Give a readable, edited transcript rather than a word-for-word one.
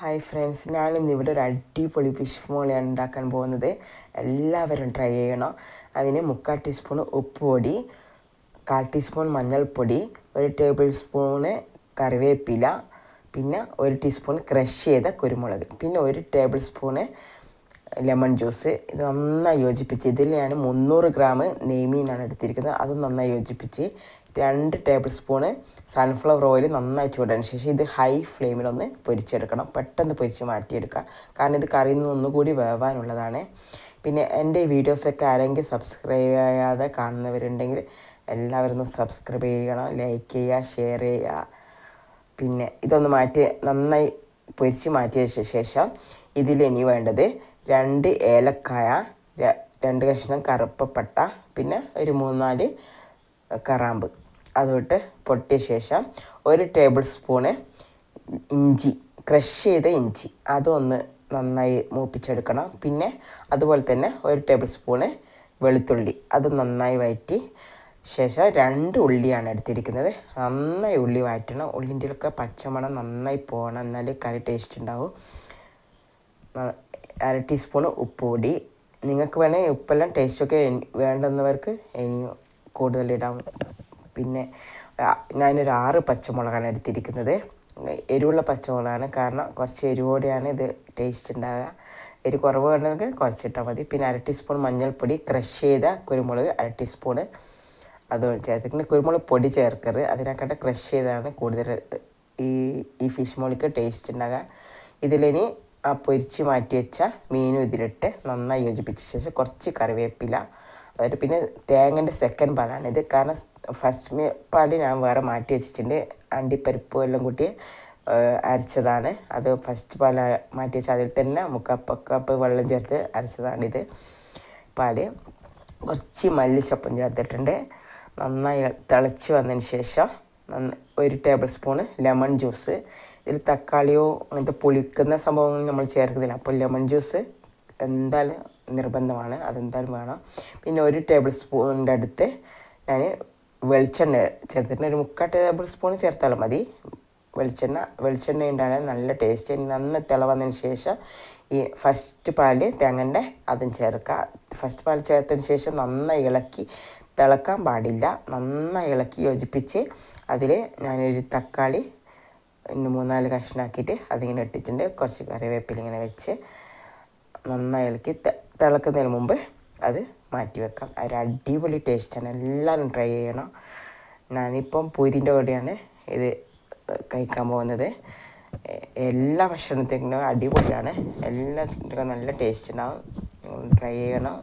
Hi friends, ഞാനിന്നിവിടെ ഒരു അടിപൊളി ഫിഷ് മോളിയാണ് ഉണ്ടാക്കാൻ പോകുന്നത്. എല്ലാവരും ട്രൈ ചെയ്യണം. അതിന് 3/4 ടീസ്പൂൺ ഉപ്പ് പൊടി, 1/4 ടീസ്പൂൺ മഞ്ഞൾപ്പൊടി, 1 ടേബിൾ സ്പൂണ് കറിവേപ്പില, പിന്നെ 1 ടീസ്പൂൺ ക്രഷ് ചെയ്ത കുരുമുളക്, പിന്നെ 1 ടേബിൾ സ്പൂണ് ലെമൺ ജ്യൂസ്. ഇത് നന്നായി യോജിപ്പിച്ച്, ഇതിൽ ഞാൻ 300 ഗ്രാം നെയ്മീനാണ് എടുത്തിരിക്കുന്നത്. അത് നന്നായി യോജിപ്പിച്ച് 2 ടേബിൾ സ്പൂണ് സൺഫ്ലവർ ഓയിൽ നന്നായി ചൂടാൻ ശേഷം ഇത് ഹൈ ഫ്ലെയിമിലൊന്ന് പൊരിച്ചെടുക്കണം. പെട്ടെന്ന് പൊരിച്ച് മാറ്റിയെടുക്കുക, കാരണം ഇത് കറിയിൽ നിന്ന് ഒന്നുകൂടി വേവാനുള്ളതാണ്. പിന്നെ എൻ്റെ വീഡിയോസൊക്കെ ആരെങ്കിലും സബ്സ്ക്രൈബ് ചെയ്യാതെ കാണുന്നവരുണ്ടെങ്കിൽ എല്ലാവരും ഒന്ന് സബ്സ്ക്രൈബ് ചെയ്യണം, ലൈക്ക് ചെയ്യുക, ഷെയർ ചെയ്യുക. പിന്നെ ഇതൊന്ന് നന്നായി പൊരിച്ച് മാറ്റിയ ശേഷം ഇതിലിനി വേണ്ടത് 2 ഏലക്കായ, 2 കഷ്ണം കറുപ്പപ്പട്ട, പിന്നെ ഒരു 3-4 കറാമ്പ്. അതുകൊണ്ട് പൊട്ടിയ ശേഷം 1 ടേബിൾ സ്പൂണ് ഇഞ്ചി, ക്രഷ് ചെയ്ത ഇഞ്ചി, അതൊന്ന് നന്നായി മൂപ്പിച്ചെടുക്കണം. പിന്നെ അതുപോലെ തന്നെ 1 ടേബിൾ സ്പൂണ് വെളുത്തുള്ളി, അത് നന്നായി വഴറ്റി ശേഷം 2 ഉള്ളിയാണ് എടുത്തിരിക്കുന്നത്. നന്നായി ഉള്ളി വഴറ്റണം. ഉള്ളിൻ്റെയൊക്കെ പച്ചമണം നന്നായി പോകണം, എന്നാലേ കറി ടേസ്റ്റ് ഉണ്ടാവും. 1/2 ടീസ്പൂണ് ഉപ്പ് പൊടി. നിങ്ങൾക്ക് വേണമെങ്കിൽ ഉപ്പെല്ലാം ടേസ്റ്റൊക്കെ വേണ്ടുന്നവർക്ക് ഇനി കൂടുതലിടാം. പിന്നെ ഞാനൊരു 6 പച്ചമുളകാണ് എടുത്തിരിക്കുന്നത്. എരിവുള്ള പച്ചമുളകാണ്, കാരണം കുറച്ച് എരിവോടെയാണ് ഇത് ടേസ്റ്റ് ഉണ്ടാകുക. എരിവ് കുറവ് വേണമെങ്കിൽ കുറച്ചിട്ടാൽ മതി. പിന്നെ 1/2 ടീസ്പൂൺ മഞ്ഞൾപ്പൊടി, ക്രഷ് ചെയ്ത കുരുമുളക് 1/2 ടീസ്പൂണ് അത് ചേർത്തിട്ടുണ്ട്. കുരുമുളക് പൊടി ചേർക്കരുത്, അതിനെക്കാട്ട് ക്രഷ് ചെയ്താണ് കൂടുതൽ ഈ ഫിഷ് മോളിക്ക് ടേസ്റ്റ് ഉണ്ടാകുക. ഇതിലിനി ആ പൊരിച്ച് മാറ്റി വെച്ച മീനും ഇതിലിട്ട് നന്നായി യോജിപ്പിച്ച ശേഷം കുറച്ച് കറിവേപ്പില, അതായത് പിന്നെ തേങ്ങൻ്റെ സെക്കൻഡ് പാലാണിത്. കാരണം ഫസ്റ്റ് പാൽ ഞാൻ വേറെ മാറ്റി വെച്ചിട്ടുണ്ട്, അണ്ടിപ്പരിപ്പ് എല്ലാം കൂട്ടി അരച്ചതാണ്. അത് ഫസ്റ്റ് പാൽ മാറ്റി വെച്ചാൽ അതിൽ തന്നെ 3/4 കപ്പ് വെള്ളം ചേർത്ത് അരച്ചതാണിത് പാല്. കുറച്ച് മല്ലിച്ചപ്പും ചേർത്തിട്ടുണ്ട്. നന്നായി തിളച്ച് വന്നതിന് ശേഷം 1 ടേബിൾ സ്പൂണ് ലെമൺ ജ്യൂസ്. ഇതിൽ തക്കാളിയോ അങ്ങനത്തെ പുളിക്കുന്ന സംഭവങ്ങൾ നമ്മൾ ചേർക്കുന്നില്ല, അപ്പോൾ ലെമൺ ജ്യൂസ് എന്തായാലും നിർബന്ധമാണ്, അതെന്തായാലും വേണം. പിന്നെ 1 ടേബിൾ സ്പൂണിൻ്റെ അടുത്ത് ഞാൻ വെളിച്ചെണ്ണ ചേർത്തിട്ടുണ്ട്. ഒരു 3/4 ടേബിൾ സ്പൂൺ ചേർത്താലും മതി. വെളിച്ചെണ്ണ ഉണ്ടായാലും നല്ല ടേസ്റ്റ്. നന്നായി തിള വന്നതിന് ശേഷം ഈ ഫസ്റ്റ് പാല് തേങ്ങൻ്റെ അതും ചേർക്കുക. ഫസ്റ്റ് പാൽ ചേർത്തതിന് ശേഷം നന്നായി ഇളക്കി, തിളക്കാൻ പാടില്ല, നന്നായി ഇളക്കി യോജിപ്പിച്ച് അതിൽ ഞാനൊരു തക്കാളി 3-4 കഷ്ണമാക്കിയിട്ട് അതിങ്ങനെ ഇട്ടിട്ടുണ്ട്. കുറച്ച് കറിവേപ്പില ഇങ്ങനെ വെച്ച് നന്നായി ഇളക്കി തിളക്കുന്നതിന് മുമ്പ് അത് മാറ്റി വെക്കാം. ഒരു അടിപൊളി ടേസ്റ്റാണ്, എല്ലാവരും ട്രൈ ചെയ്യണം. ഞാനിപ്പം പൂരിൻ്റെ കൂടെയാണ് ഇത് കഴിക്കാൻ പോകുന്നത്. എല്ലാ ഭക്ഷണത്തിനും അടിപൊളിയാണ്, എല്ലാത്തിനും നല്ല ടേസ്റ്റ് ഉണ്ടാവും. ട്രൈ ചെയ്യണം.